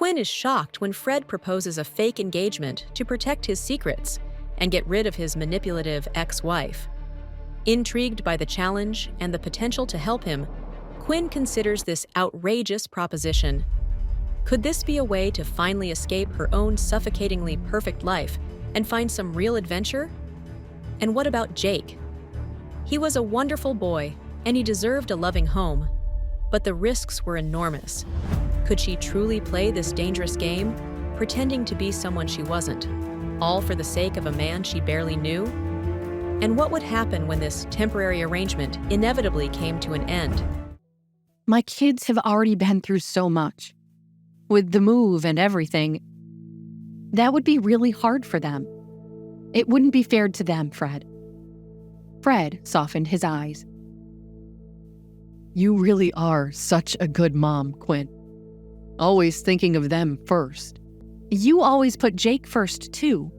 Quinn is shocked when Fred proposes a fake engagement to protect his secrets and get rid of his manipulative ex-wife. Intrigued by the challenge and the potential to help him, Quinn considers this outrageous proposition. Could this be a way to finally escape her own suffocatingly perfect life and find some real adventure? And what about Jake? He was a wonderful boy, and he deserved a loving home. But the risks were enormous. Could she truly play this dangerous game, pretending to be someone she wasn't, all for the sake of a man she barely knew? And what would happen when this temporary arrangement inevitably came to an end? My kids have already been through so much. With the move and everything, that would be really hard for them. It wouldn't be fair to them, Fred. Fred softened his eyes. You really are such a good mom, Quinn. Always thinking of them first. You always put Jake first, too.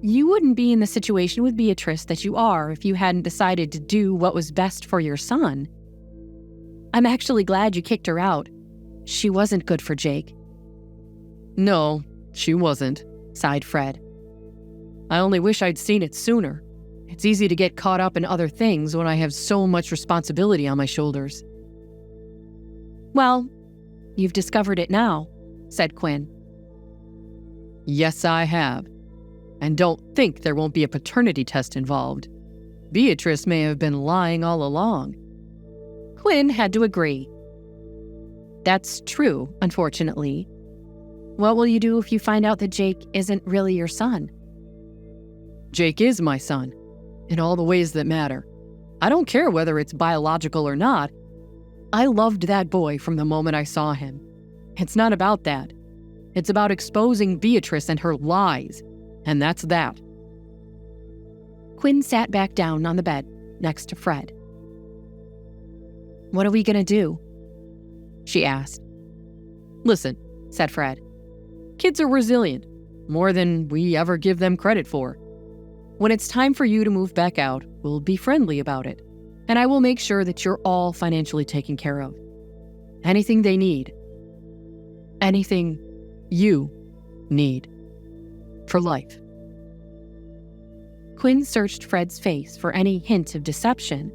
You wouldn't be in the situation with Beatrice that you are if you hadn't decided to do what was best for your son. I'm actually glad you kicked her out. She wasn't good for Jake. No, she wasn't, sighed Fred. I only wish I'd seen it sooner. It's easy to get caught up in other things when I have so much responsibility on my shoulders. Well, you've discovered it now, said Quinn. Yes, I have. And don't think there won't be a paternity test involved. Beatrice may have been lying all along. Quinn had to agree. That's true, unfortunately. What will you do if you find out that Jake isn't really your son? Jake is my son, in all the ways that matter. I don't care whether it's biological or not. I loved that boy from the moment I saw him. It's not about that. It's about exposing Beatrice and her lies, and that's that. Quinn sat back down on the bed next to Fred. What are we going to do? She asked. Listen, said Fred. Kids are resilient, more than we ever give them credit for. When it's time for you to move back out, we'll be friendly about it, and I will make sure that you're all financially taken care of. Anything they need. Anything you need. For life. Quinn searched Fred's face for any hint of deception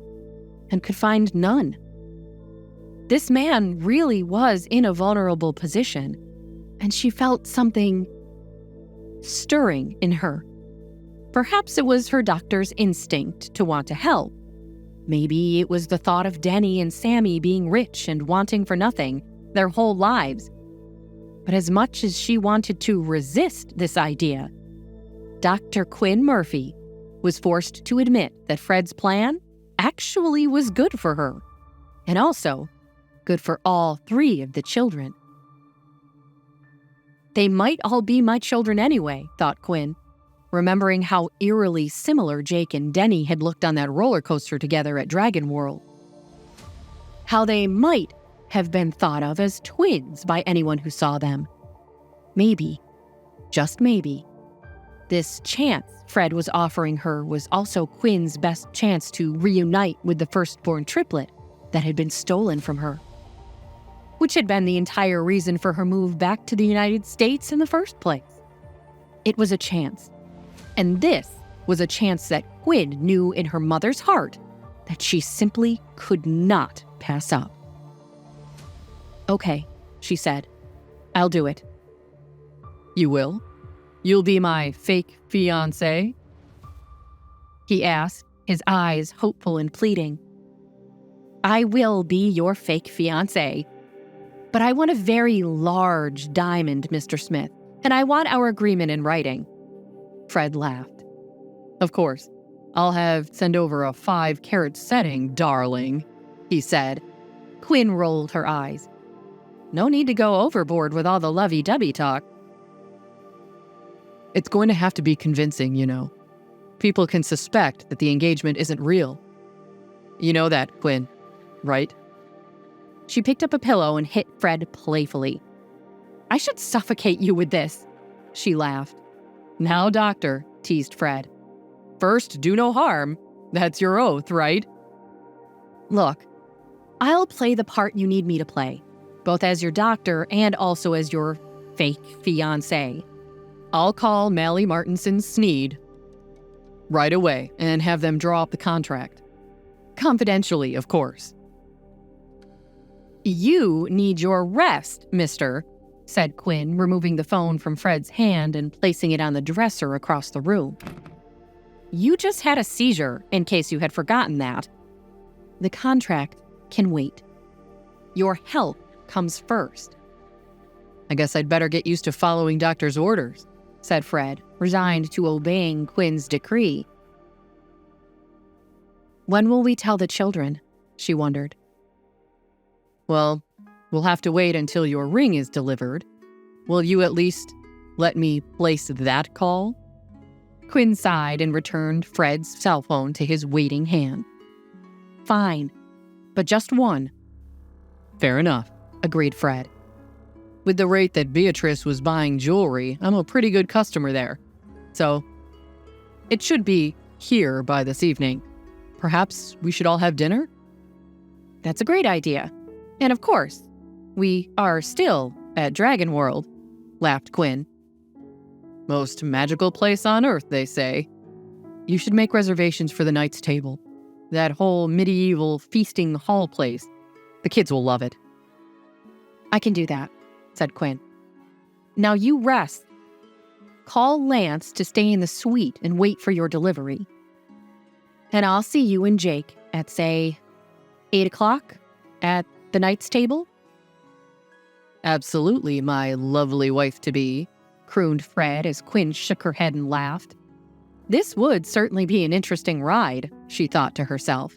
and could find none. This man really was in a vulnerable position, and she felt something stirring in her. Perhaps it was her doctor's instinct to want to help. Maybe it was the thought of Denny and Sammy being rich and wanting for nothing their whole lives. But as much as she wanted to resist this idea, Dr. Quinn Murphy was forced to admit that Fred's plan actually was good for her, and also good for all three of the children. They might all be my children anyway, thought Quinn, remembering how eerily similar Jake and Denny had looked on that roller coaster together at Dragon World. How they might have been thought of as twins by anyone who saw them. Maybe, just maybe, this chance Fred was offering her was also Quinn's best chance to reunite with the firstborn triplet that had been stolen from her, which had been the entire reason for her move back to the United States in the first place. It was a chance, and this was a chance that Quinn knew in her mother's heart that she simply could not pass up. Okay, she said. I'll do it. You will? You'll be my fake fiancée? He asked, his eyes hopeful and pleading. I will be your fake fiancé. But I want a very large diamond, Mr. Smith, and I want our agreement in writing. Fred laughed. Of course. I'll send over a 5-carat setting, darling, he said. Quinn rolled her eyes. No need to go overboard with all the lovey-dovey talk. It's going to have to be convincing, you know. People can suspect that the engagement isn't real. You know that, Quinn, right? She picked up a pillow and hit Fred playfully. I should suffocate you with this, she laughed. Now, doctor, teased Fred. First, do no harm. That's your oath, right? Look, I'll play the part you need me to play, both as your doctor and also as your fake fiancé. I'll call Mally Martinson Sneed right away and have them draw up the contract. Confidentially, of course. You need your rest, mister, said Quinn, removing the phone from Fred's hand and placing it on the dresser across the room. You just had a seizure, in case you had forgotten that. The contract can wait. Your health comes first. I guess I'd better get used to following doctor's orders, said Fred, resigned to obeying Quinn's decree. When will we tell the children? She wondered. Well, we'll have to wait until your ring is delivered. Will you at least let me place that call? Quinn sighed and returned Fred's cell phone to his waiting hand. Fine, but just one. Fair enough, agreed Fred. With the rate that Beatrice was buying jewelry, I'm a pretty good customer there. So, it should be here by this evening. Perhaps we should all have dinner? That's a great idea. And of course, we are still at Dragon World, laughed Quinn. Most magical place on earth, they say. You should make reservations for the Knight's Table. That whole medieval feasting hall place. The kids will love it. I can do that, said Quinn. Now you rest. Call Lance to stay in the suite and wait for your delivery. And I'll see you and Jake at, say, 8 o'clock at the Knight's Table? Absolutely, my lovely wife-to-be, crooned Fred as Quinn shook her head and laughed. This would certainly be an interesting ride, she thought to herself.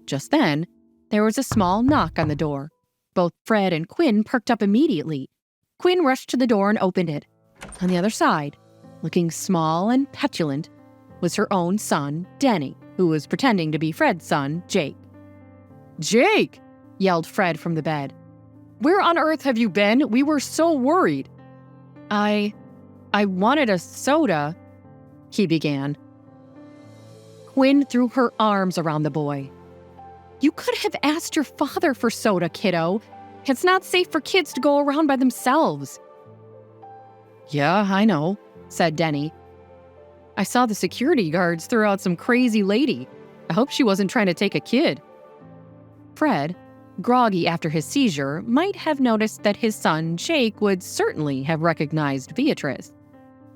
Just then, there was a small knock on the door. Both Fred and Quinn perked up immediately. Quinn rushed to the door and opened it. On the other side, looking small and petulant, was her own son, Denny, who was pretending to be Fred's son, Jake. Jake! Yelled Fred from the bed. Where on earth have you been? We were so worried. I wanted a soda, he began. Quinn threw her arms around the boy. You could have asked your father for soda, kiddo. It's not safe for kids to go around by themselves. Yeah, I know, said Denny. I saw the security guards throw out some crazy lady. I hope she wasn't trying to take a kid. Fred, groggy after his seizure, might have noticed that his son, Jake, would certainly have recognized Beatrice.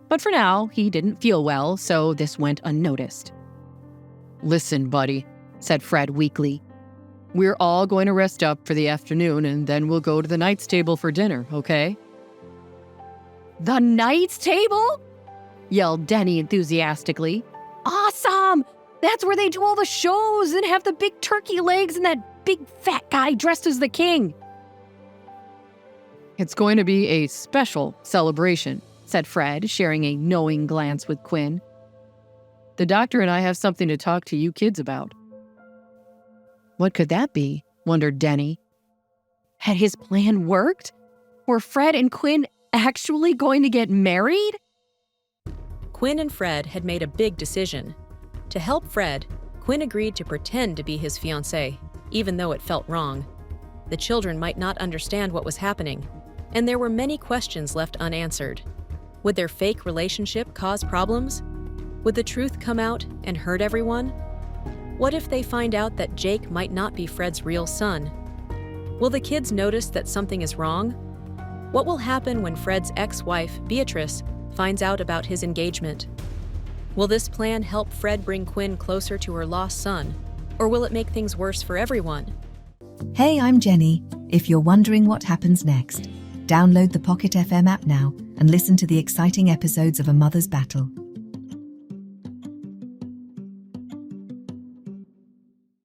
But for now, he didn't feel well, so this went unnoticed. Listen, buddy, said Fred weakly. We're all going to rest up for the afternoon, and then we'll go to the Knight's Table for dinner, okay? The Knight's Table? Yelled Denny enthusiastically. Awesome! That's where they do all the shows and have the big turkey legs and that big fat guy dressed as the king. It's going to be a special celebration, said Fred, sharing a knowing glance with Quinn. The doctor and I have something to talk to you kids about. What could that be? Wondered Denny. Had his plan worked? Were Fred and Quinn actually going to get married? Quinn and Fred had made a big decision. To help Fred, Quinn agreed to pretend to be his fiancée, even though it felt wrong. The children might not understand what was happening, and there were many questions left unanswered. Would their fake relationship cause problems? Would the truth come out and hurt everyone? What if they find out that Jake might not be Fred's real son? Will the kids notice that something is wrong? What will happen when Fred's ex-wife, Beatrice, finds out about his engagement? Will this plan help Fred bring Quinn closer to her lost son, or will it make things worse for everyone? Hey, I'm Jenny. If you're wondering what happens next, download the Pocket FM app now and listen to the exciting episodes of A Mother's Battle.